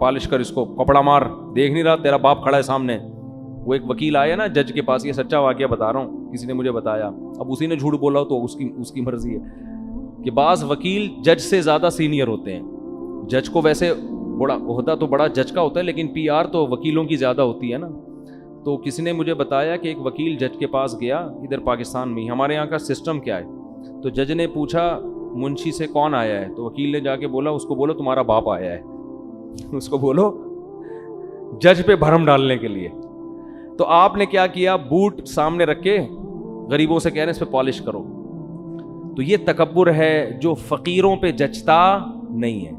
Polish کر اس کو, کپڑا مار, دیکھ نہیں رہا تیرا باپ کھڑا ہے سامنے. وہ ایک وکیل آیا نا جج کے پاس, یہ سچا واقعہ بتا رہا ہوں, کسی نے مجھے بتایا, اب اسی نے جھوٹ بولا تو اس کی مرضی ہے کہ بعض وکیل جج سے زیادہ سینئر ہوتے ہیں. جج کو ویسے بڑا عہدہ تو بڑا جج کا ہوتا ہے, لیکن پی آر تو وکیلوں کی زیادہ ہوتی ہے نا. تو کسی نے مجھے بتایا کہ ایک وکیل جج کے پاس گیا ادھر پاکستان میں. ہمارے یہاں کا سسٹم کیا ہے, تو جج نے پوچھا منشی سے کون آیا ہے, تو وکیل نے جا کے بولا اس کو بولو تمہارا باپ آیا ہے. اس کو بولو جج پہ بھرم ڈالنے کے لیے. تو آپ نے کیا کیا, بوٹ سامنے رکھ کے غریبوں سے کہہ رہے ہیں اس پہ پالش کرو. تو یہ تکبر ہے جو فقیروں پہ جچتا نہیں ہے.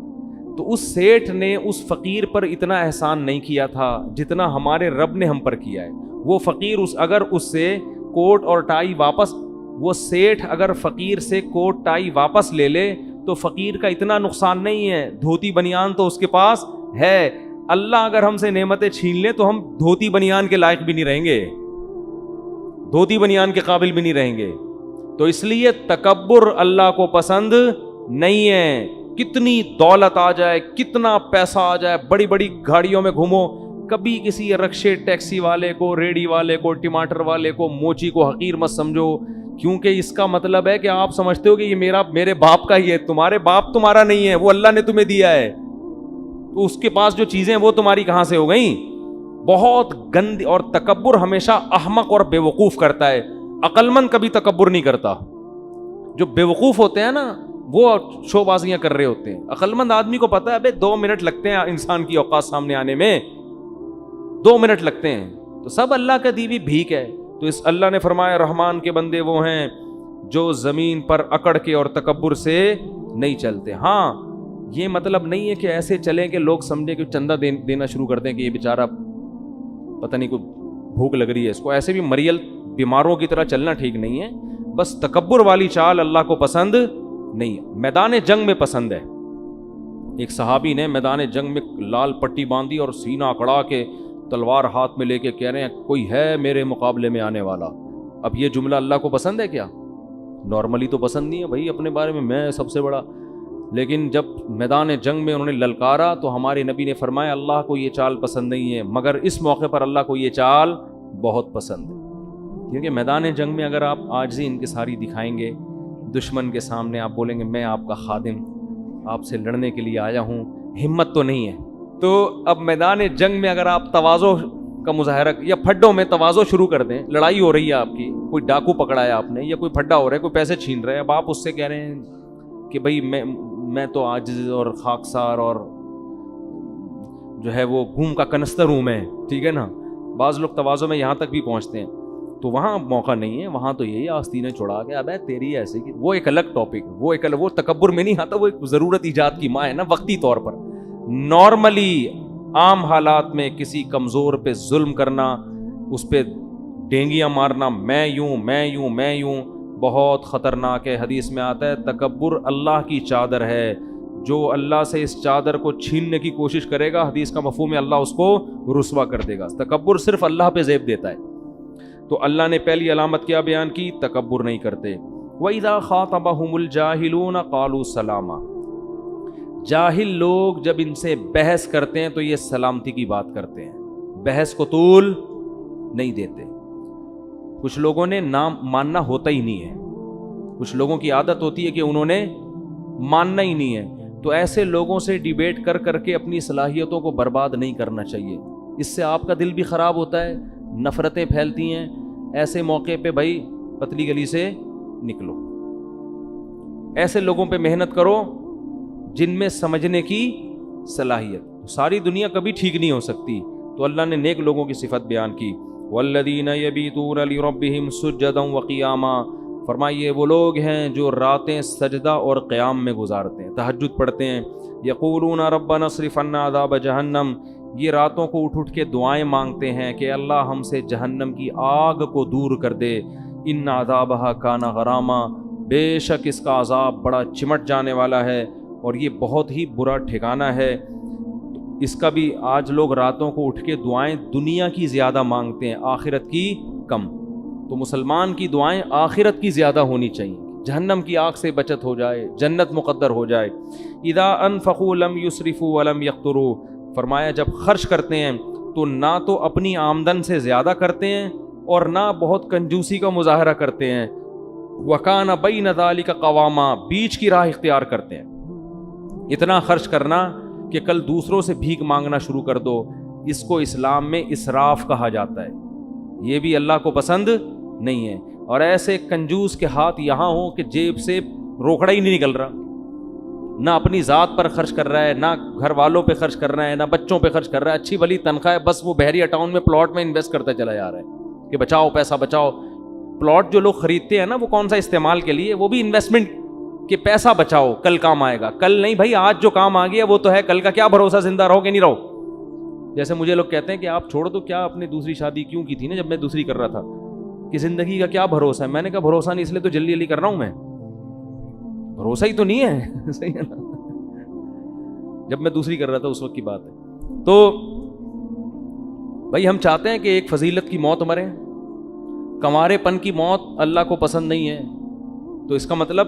تو اس سیٹھ نے اس فقیر پر اتنا احسان نہیں کیا تھا جتنا ہمارے رب نے ہم پر کیا ہے. وہ فقیر اگر اس سے کوٹ اور ٹائی واپس, وہ سیٹھ اگر فقیر سے کوٹ ٹائی واپس لے لے تو فقیر کا اتنا نقصان نہیں ہے, دھوتی بنیان تو اس کے پاس ہے. اللہ اگر ہم سے نعمتیں چھین لے تو ہم دھوتی بنیان کے لائق بھی نہیں رہیں گے, دھوتی بنیان کے قابل بھی نہیں رہیں گے. تو اس لیے تکبر اللہ کو پسند نہیں ہے. کتنی دولت آ جائے, کتنا پیسہ آ جائے, بڑی بڑی گاڑیوں میں گھومو, کبھی کسی رکشے ٹیکسی والے کو, ریڑھی والے کو, ٹماٹر والے کو, موچی کو حقیر مت سمجھو, کیونکہ اس کا مطلب ہے کہ آپ سمجھتے ہو کہ یہ میرے باپ کا ہی ہے. تمہارے باپ تمہارا نہیں ہے, وہ اللہ نے تمہیں دیا ہے. تو اس کے پاس جو چیزیں وہ تمہاری کہاں سے ہو گئیں؟ بہت گندی. اور تکبر ہمیشہ احمق اور بے وقوف کرتا ہے, عقل مند کبھی تکبر نہیں کرتا. جو بے وقوف ہوتے ہیں نا وہ شو بازیاں کر رہے ہوتے ہیں. عقل مند آدمی کو پتا ہے ابے 2 منٹ لگتے ہیں انسان کی اوقات سامنے آنے میں, 2 منٹ لگتے ہیں. تو سب اللہ کا دی ہوئی بھیک ہے. تو اس اللہ نے فرمایا رحمان کے بندے وہ ہیں جو زمین پر اکڑ کے اور تکبر سے نہیں چلتے. ہاں یہ مطلب نہیں ہے کہ ایسے چلیں کہ لوگ سمجھیں کہ چندہ دینا شروع کر دیں کہ یہ بیچارہ پتہ نہیں کوئی بھوک لگ رہی ہے اس کو. ایسے بھی مریل بیماروں کی طرح چلنا ٹھیک نہیں ہے. بس تکبر والی چال اللہ کو پسند نہیں ہے. میدان جنگ میں پسند ہے. ایک صحابی نے میدان جنگ میں لال پٹی باندھی اور سینہ اکڑا کے تلوار ہاتھ میں لے کے کہہ رہے ہیں کوئی ہے میرے مقابلے میں آنے والا. اب یہ جملہ اللہ کو پسند ہے کیا؟ نارملی تو پسند نہیں ہے بھائی, اپنے بارے میں سب سے بڑا. لیکن جب میدان جنگ میں انہوں نے للکارا تو ہمارے نبی نے فرمایا اللہ کو یہ چال پسند نہیں ہے, مگر اس موقع پر اللہ کو یہ چال بہت پسند ہے. کیونکہ میدان جنگ میں اگر آپ عاجزی انکساری دکھائیں گے دشمن کے سامنے, آپ بولیں گے میں آپ کا خادم, آپ سے لڑنے کے لیے آیا ہوں, ہمت تو نہیں ہے. تو اب میدان جنگ میں اگر آپ تواضع کا مظاہرہ یا پھڈوں میں تواضع شروع کر دیں, لڑائی ہو رہی ہے آپ کی, کوئی ڈاکو پکڑا ہے آپ نے یا کوئی پھڈا ہو رہا ہے, کوئی پیسے چھین رہے ہیں, اب آپ اس سے کہہ رہے ہیں کہ بھائی میں تو عاجز اور خاکسار اور جو ہے وہ گھوم کا کنستر ہوں میں, ٹھیک ہے نا. بعض لوگ تواضع میں یہاں تک بھی پہنچتے ہیں. تو وہاں موقع نہیں ہے, وہاں تو یہی آستینیں چھڑا کے اب تیری ایسے کی, وہ ایک الگ ٹاپک, وہ تکبر میں نہیں آتا, وہ ایک ضرورت ایجاد کی ماں ہے نا وقتی طور پر. نارملی عام حالات میں کسی کمزور پہ ظلم کرنا, اس پہ ڈینگیاں مارنا, میں یوں بہت خطرناک ہے. حدیث میں آتا ہے تکبر اللہ کی چادر ہے, جو اللہ سے اس چادر کو چھیننے کی کوشش کرے گا حدیث کا مفہوم ہے اللہ اس کو رسوا کر دے گا. تکبر صرف اللہ پہ زیب دیتا ہے. تو اللہ نے پہلی علامت کیا بیان کی؟ تکبر نہیں کرتے. وَإِذَا خَاطَبَهُمُ الْجَاهِلُونَ قَالُوا سَلَامًا. جاہل لوگ جب ان سے بحث کرتے ہیں تو یہ سلامتی کی بات کرتے ہیں, بحث کو طول نہیں دیتے. کچھ لوگوں نے نام ماننا ہوتا ہی نہیں ہے, کچھ لوگوں کی عادت ہوتی ہے کہ انہوں نے ماننا ہی نہیں ہے. تو ایسے لوگوں سے ڈیبیٹ کر کر کے اپنی صلاحیتوں کو برباد نہیں کرنا چاہیے. اس سے آپ کا دل بھی خراب ہوتا ہے, نفرتیں پھیلتی ہیں. ایسے موقع پہ بھائی پتلی گلی سے نکلو. ایسے لوگوں پہ محنت کرو جن میں سمجھنے کی صلاحیت. ساری دنیا کبھی ٹھیک نہیں ہو سکتی. تو اللہ نے نیک لوگوں کی صفت بیان کی, والذین یبیتون لربہم سجدا وقیاما. فرمائیے وہ لوگ ہیں جو راتیں سجدہ اور قیام میں گزارتے ہیں, تہجد پڑھتے ہیں. یقولون ربنا اصرف عنا عذاب جہنم. یہ راتوں کو اٹھ کے دعائیں مانگتے ہیں کہ اللہ ہم سے جہنم کی آگ کو دور کر دے. ان عذابہا کان غراما. بے شک اس کا عذاب بڑا چمٹ جانے والا ہے اور یہ بہت ہی برا ٹھکانہ ہے. اس کا بھی آج لوگ راتوں کو اٹھ کے دعائیں دنیا کی زیادہ مانگتے ہیں, آخرت کی کم. تو مسلمان کی دعائیں آخرت کی زیادہ ہونی چاہیے, جہنم کی آگ سے بچت ہو جائے, جنت مقدر ہو جائے. اذا انفقوا لم یسرفوا ولم یقتروا. فرمایا جب خرچ کرتے ہیں تو نہ تو اپنی آمدن سے زیادہ کرتے ہیں اور نہ بہت کنجوسی کا مظاہرہ کرتے ہیں، وَكَانَ بَيْنَ ذَلِكَ قَوَامًا، بیچ کی راہ اختیار کرتے ہیں. اتنا خرچ کرنا کہ کل دوسروں سے بھیک مانگنا شروع کر دو، اس کو اسلام میں اسراف کہا جاتا ہے. یہ بھی اللہ کو پسند نہیں ہے. اور ایسے کنجوس کے ہاتھ یہاں ہوں کہ جیب سے روکڑا ہی نہیں نکل رہا، نہ اپنی ذات پر خرچ کر رہا ہے، نہ گھر والوں پہ خرچ کر رہا ہے، نہ بچوں پہ خرچ کر رہا ہے، اچھی بھلی تنخواہ ہے، بس وہ بحریہ ٹاؤن میں پلاٹ میں انویسٹ کرتا چلا جا رہا ہے کہ بچاؤ پیسہ بچاؤ. پلاٹ جو لوگ خریدتے ہیں نا، وہ کون سا استعمال کے لیے، وہ بھی انویسٹمنٹ کہ پیسہ بچاؤ کل کام آئے گا. کل نہیں بھائی، آج جو کام آ گیا وہ تو ہے، کل کا کیا بھروسہ زندہ رہو کہ نہیں رہو. جیسے مجھے لوگ کہتے ہیں کہ آپ چھوڑو تو کیا اپنی دوسری شادی کیوں کی تھی نا جب میں دوسری کر رہا تھا، کہ زندگی کا کیا بھروسہ ہے. میں نے کہا بھروسہ نہیں، اس لیے تو جلدی جلدی کر رہا ہوں میں، بھروسہ ہی تو نہیں ہے. صحیح ہے نا، جب میں دوسری کر رہا تھا اس وقت کی بات ہے. تو بھائی ہم چاہتے ہیں کہ ایک فضیلت کی موت مرے، کنوارے پن کی موت اللہ کو پسند نہیں ہے. تو اس کا مطلب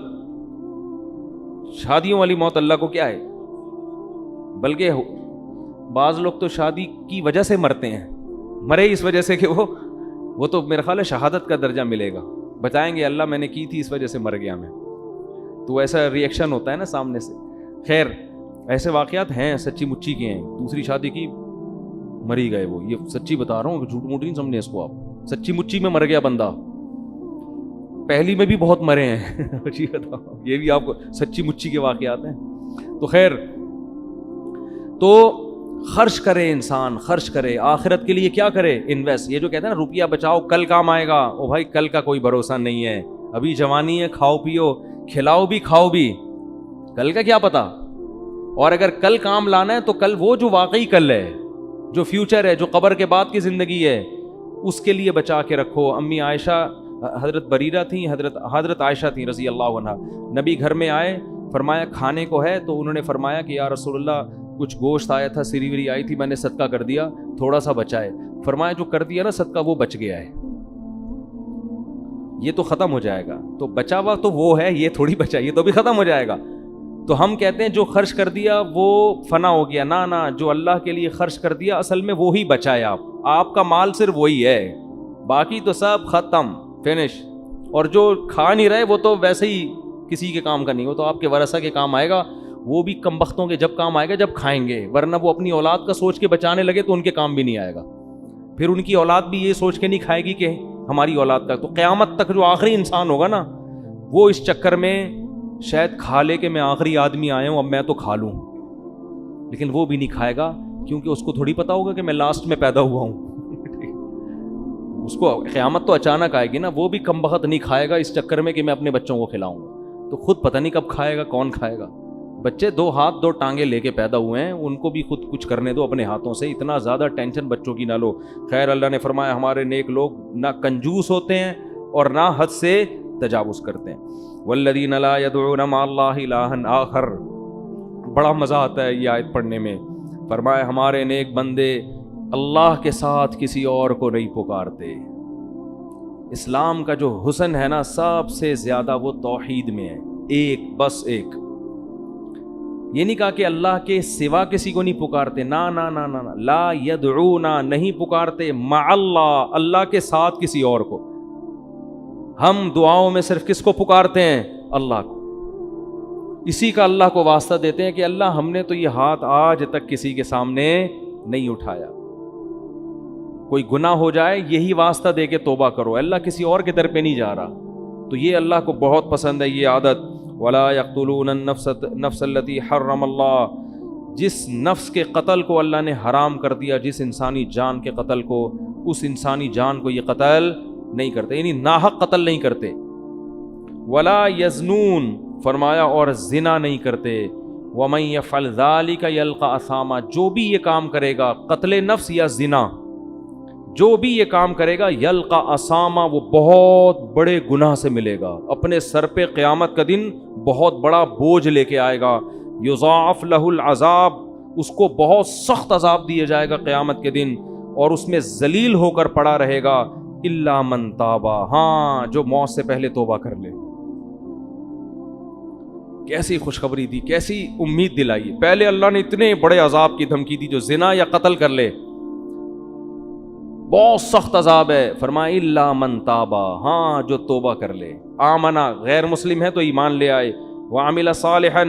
شادیوں والی موت اللہ کو کیا ہے. بلکہ بعض لوگ تو شادی کی وجہ سے مرتے ہیں، مرے اس وجہ سے کہ وہ تو میرا خیال ہے شہادت کا درجہ ملے گا. بتائیں گے اللہ میں نے کی تھی اس وجہ سے مر گیا میں، تو ایسا ری ایکشن ہوتا ہے نا سامنے سے. خیر ایسے واقعات ہیں، سچی مچی کے ہیں. دوسری شادی کی مری گئے، وہ یہ سچی بتا رہا ہوں، جھوٹ موٹ نہیں سمجھے اس کو آپ. سچی مچی میں مر گیا بندہ. پہلی میں بھی بہت مرے ہیں. یہ بھی آپ کو سچی مچی کے واقعات ہیں. تو خیر، تو خرچ کرے انسان، خرچ کرے آخرت کے لیے. کیا کرے؟ انویسٹ. یہ جو کہتے ہیں نا روپیہ بچاؤ کل کام آئے گا، او بھائی کل کا کوئی بھروسہ نہیں ہے. ابھی جوانی ہے، کھاؤ پیو، کھلاؤ بھی کھاؤ بھی، کل کا کیا پتا. اور اگر کل کام لانا ہے تو کل وہ جو واقعی کل ہے، جو فیوچر ہے، جو قبر کے بعد کی زندگی ہے، اس کے لیے بچا کے رکھو. امی عائشہ، حضرت بریرہ تھیں، حضرت عائشہ تھیں رضی اللہ عنہ. نبی گھر میں آئے، فرمایا کھانے کو ہے؟ تو انہوں نے فرمایا کہ یا رسول اللہ کچھ گوشت آیا تھا، سری وری آئی تھی، میں نے صدقہ کر دیا، تھوڑا سا بچا ہے. فرمایا جو کر دیا نا صدقہ وہ بچ گیا ہے، یہ تو ختم ہو جائے گا. تو بچا ہوا تو وہ ہے، یہ تھوڑی بچا، یہ تو بھی ختم ہو جائے گا. تو ہم کہتے ہیں جو خرچ کر دیا وہ فنا ہو گیا. نہ جو اللہ کے لیے خرچ کر دیا اصل میں وہی بچا ہے. آپ کا مال صرف وہی ہے، باقی تو سب ختم، فنش. اور جو کھا نہیں رہے وہ تو ویسے ہی کسی کے کام کا نہیں، وہ تو آپ کے ورثہ کے کام آئے گا. وہ بھی کم بختوں کے جب کام آئے گا جب کھائیں گے، ورنہ وہ اپنی اولاد کا سوچ کے بچانے لگے تو ان کے کام بھی نہیں آئے گا. پھر ان کی اولاد بھی یہ سوچ کے نہیں کھائے گی کہ ہماری اولاد کا. تو قیامت تک جو آخری انسان ہوگا نا، وہ اس چکر میں شاید کھا لے کہ میں آخری آدمی آیا ہوں اب میں تو کھا لوں، لیکن وہ بھی نہیں کھائے گا کیونکہ اس کو تھوڑی پتا ہوگا کہ میں لاسٹ میں پیدا ہوا ہوں. اس کو قیامت تو اچانک آئے گی نا. وہ بھی کم بخت نہیں کھائے گا اس چکر میں کہ میں اپنے بچوں کو کھلاؤں گا. تو خود پتہ نہیں کب کھائے گا، کون کھائے گا. بچے 2 ہاتھ 2 ٹانگیں لے کے پیدا ہوئے ہیں، ان کو بھی خود کچھ کرنے دو اپنے ہاتھوں سے. اتنا زیادہ ٹینشن بچوں کی نہ لو. خیر اللہ نے فرمایا ہمارے نیک لوگ نہ کنجوس ہوتے ہیں اور نہ حد سے تجاوز کرتے ہیں. والذین لا يدعون مع اللہ الہا آخر. بڑا مزہ آتا ہے یہ آیت پڑھنے میں. فرمایا ہمارے نیک بندے اللہ کے ساتھ کسی اور کو نہیں پکارتے. اسلام کا جو حسن ہے نا سب سے زیادہ وہ توحید میں ہے. ایک، بس ایک. یہ نہیں کہا کہ اللہ کے سوا کسی کو نہیں پکارتے، نا نا نا نا نا. لا يدعون، نہیں پکارتے، مع اللہ، اللہ کے ساتھ کسی اور کو. ہم دعاؤں میں صرف کس کو پکارتے ہیں؟ اللہ کو. اسی کا اللہ کو واسطہ دیتے ہیں کہ اللہ ہم نے تو یہ ہاتھ آج تک کسی کے سامنے نہیں اٹھایا. کوئی گناہ ہو جائے یہی واسطہ دے کے توبہ کرو، اللہ کسی اور کے در پہ نہیں جا رہا. تو یہ اللہ کو بہت پسند ہے یہ عادت. ولا يقتلون النفس التي حرم اللہ. جس نفس کے قتل کو اللہ نے حرام کر دیا، جس انسانی جان کے قتل کو، اس انسانی جان کو یہ قتل نہیں کرتے، یعنی ناحق قتل نہیں کرتے. ولا یزنون، فرمایا اور زنا نہیں کرتے. ومن یفعل ذلک یلقى اثاما. جو بھی یہ کام کرے گا، قتل نفس یا زنا، جو بھی یہ کام کرے گا، یلقى اثاما، وہ بہت بڑے گناہ سے ملے گا. اپنے سر پہ قیامت کا دن بہت بڑا بوجھ لے کے آئے گا. یضاعف له العذاب، اس کو بہت سخت عذاب دیا جائے گا قیامت کے دن، اور اس میں ذلیل ہو کر پڑا رہے گا. الا من تابا، ہاں جو موت سے پہلے توبہ کر لے. کیسی خوشخبری دی, کیسی امید دلائی. پہلے اللہ نے اتنے بڑے عذاب کی دھمکی دی, جو زنا یا قتل کر لے بہت سخت عذاب ہے. فرمایا الا من تابا, ہاں جو توبہ کر لے. آمنا, غیر مسلم ہے تو ایمان لے آئے. وعمل صالحا,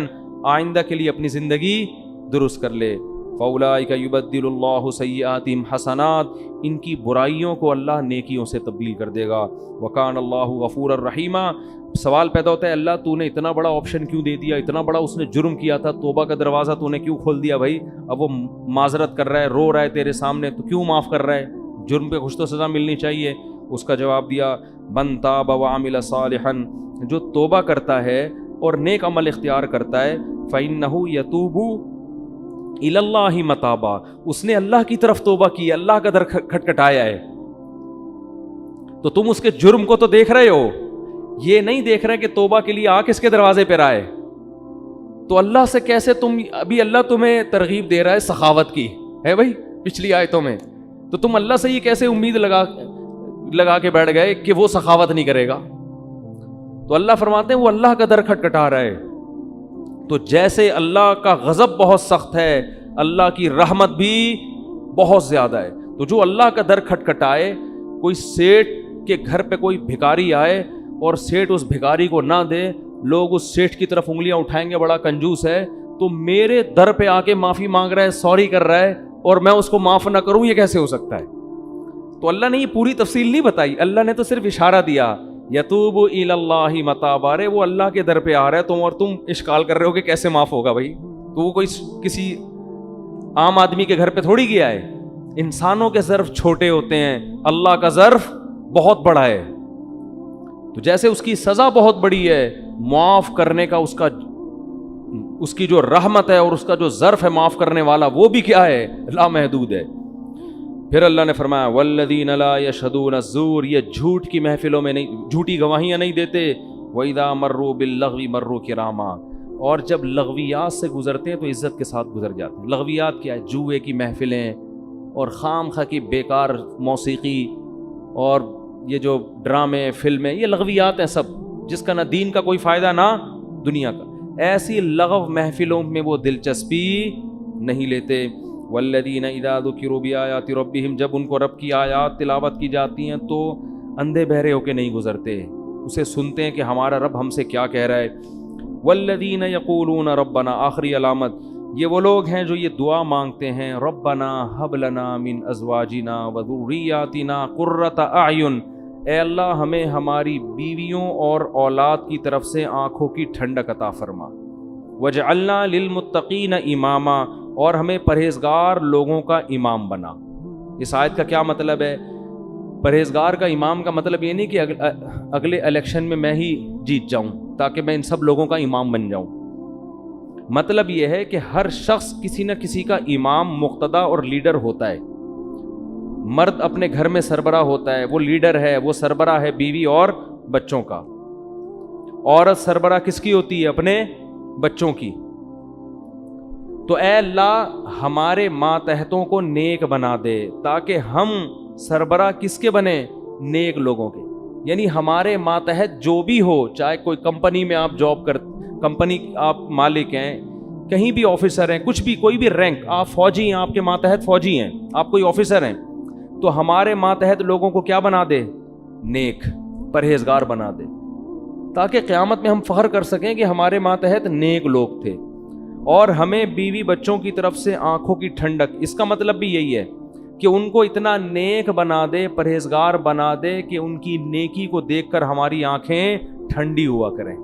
آئندہ کے لیے اپنی زندگی درست کر لے. فاولئک یبدل اللہ سیئاتہم حسنات, ان کی برائیوں کو اللہ نیکیوں سے تبدیل کر دے گا. وکان اللہ غفورا رحیما. سوال پیدا ہوتا ہے اللہ تو نے اتنا بڑا آپشن کیوں دے دیا, اتنا بڑا اس نے جرم کیا تھا, توبہ کا دروازہ تو نے کیوں کھول دیا بھائی؟ اب وہ معذرت کر رہا ہے, رو رہا ہے تیرے سامنے, تو کیوں معاف کر رہا ہے؟ جرم پہ کچھ تو سزا ملنی چاہیے. اس کا جواب دیا من تاب وعمل صالحا, جو توبہ کرتا ہے اور نیک عمل اختیار کرتا ہے, فإنہ یتوب الی اللہ متابا, اس نے اللہ کی طرف توبہ کی, اللہ کا در کھٹکھٹایا ہے. تو تم اس کے جرم کو تو دیکھ رہے ہو, یہ نہیں دیکھ رہے کہ توبہ کے لیے آ کس کے دروازے پہ رہا ہے. تو اللہ سے کیسے تم, ابھی اللہ تمہیں ترغیب دے رہا ہے سخاوت کی ہے بھائی پچھلی آیتوں میں, تو تم اللہ سے یہ کیسے امید لگا کے بیٹھ گئے کہ وہ سخاوت نہیں کرے گا؟ تو اللہ فرماتے ہیں وہ اللہ کا در کھٹکھٹا رہا ہے. تو جیسے اللہ کا غضب بہت سخت ہے, اللہ کی رحمت بھی بہت زیادہ ہے. تو جو اللہ کا در کھٹکھٹائے, کوئی سیٹ کے گھر پہ کوئی بھکاری آئے اور سیٹ اس بھکاری کو نہ دے, لوگ اس سیٹ کی طرف انگلیاں اٹھائیں گے بڑا کنجوس ہے, تو میرے در پہ آ کے معافی مانگ رہا ہے, سوری کر رہا ہے, اور میں اس کو معاف نہ کروں, یہ کیسے ہو سکتا ہے؟ تو اللہ نے یہ پوری تفصیل نہیں بتائی, اللہ نے تو صرف اشارہ دیا یتوب الی اللہ متابا. رے وہ اللہ کے در پہ آ رہا ہے تم, اور تم اشکال کر رہے ہو کہ کیسے معاف ہوگا بھائی. تو وہ کوئی کسی عام آدمی کے گھر پہ تھوڑی گیا ہے. انسانوں کے ظرف چھوٹے ہوتے ہیں, اللہ کا ظرف بہت بڑا ہے. تو جیسے اس کی سزا بہت بڑی ہے, معاف کرنے کا اس کی جو رحمت ہے اور اس کا جو ظرف ہے معاف کرنے والا, وہ بھی کیا ہے؟ لامحدود ہے. پھر اللہ نے فرمایا والذین لا یشہدون الزور, یہ جھوٹ کی محفلوں میں نہیں, جھوٹی گواہیاں نہیں دیتے. وَإِذَا مَرُّوا بِاللَّغْوِ مَرُّوا کِرَامًا, اور جب لغویات سے گزرتے ہیں تو عزت کے ساتھ گزر جاتے ہیں. لغویات کیا ہے؟ جوئے کی محفلیں اور خام خواہ کی بیکار موسیقی اور یہ جو ڈرامے فلمیں, یہ لغویات ہیں سب, جس کا نہ دین کا کوئی فائدہ نہ دنیا کا. ایسی لغو محفلوں میں وہ دلچسپی نہیں لیتے. والذین اذا ذکروا بآیات ربہم, جب ان کو رب کی آیات تلاوت کی جاتی ہیں تو اندھے بہرے ہو کے نہیں گزرتے, اسے سنتے ہیں کہ ہمارا رب ہم سے کیا کہہ رہا ہے. والذین یقولون ربنا, آخری علامت, یہ وہ لوگ ہیں جو یہ دعا مانگتے ہیں ربنا ہب لنا من ازواجنا وذریاتنا قرۃ اعین, اے اللہ ہمیں ہماری بیویوں اور اولاد کی طرف سے آنکھوں کی ٹھنڈک عطا فرما. وجعلنا للمتقین اماما, اور ہمیں پرہیزگار لوگوں کا امام بنا. اس آیت کا کیا مطلب ہے؟ پرہیزگار کا امام کا مطلب یہ نہیں کہ اگلے الیکشن میں میں ہی جیت جاؤں تاکہ میں ان سب لوگوں کا امام بن جاؤں. مطلب یہ ہے کہ ہر شخص کسی نہ کسی کا امام, مقتدا اور لیڈر ہوتا ہے. مرد اپنے گھر میں سربراہ ہوتا ہے, وہ لیڈر ہے, وہ سربراہ ہے بیوی اور بچوں کا. عورت سربراہ کس کی ہوتی ہے؟ اپنے بچوں کی. تو اے اللہ ہمارے ماتحتوں کو نیک بنا دے تاکہ ہم سربراہ کس کے بنے؟ نیک لوگوں کے. یعنی ہمارے ماتحت جو بھی ہو, چاہے کوئی کمپنی میں آپ جاب کمپنی آپ مالک ہیں, کہیں بھی آفیسر ہیں, کچھ بھی کوئی بھی رینک, آپ فوجی ہیں, آپ کے ماتحت فوجی ہیں, آپ کوئی آفیسر ہیں, تو ہمارے ماتحت لوگوں کو کیا بنا دے؟ نیک, پرہیزگار بنا دے, تاکہ قیامت میں ہم فخر کر سکیں کہ ہمارے ماتحت نیک لوگ تھے. اور ہمیں بیوی بچوں کی طرف سے آنکھوں کی ٹھنڈک, اس کا مطلب بھی یہی ہے کہ ان کو اتنا نیک بنا دے, پرہیزگار بنا دے کہ ان کی نیکی کو دیکھ کر ہماری آنکھیں ٹھنڈی ہوا کریں.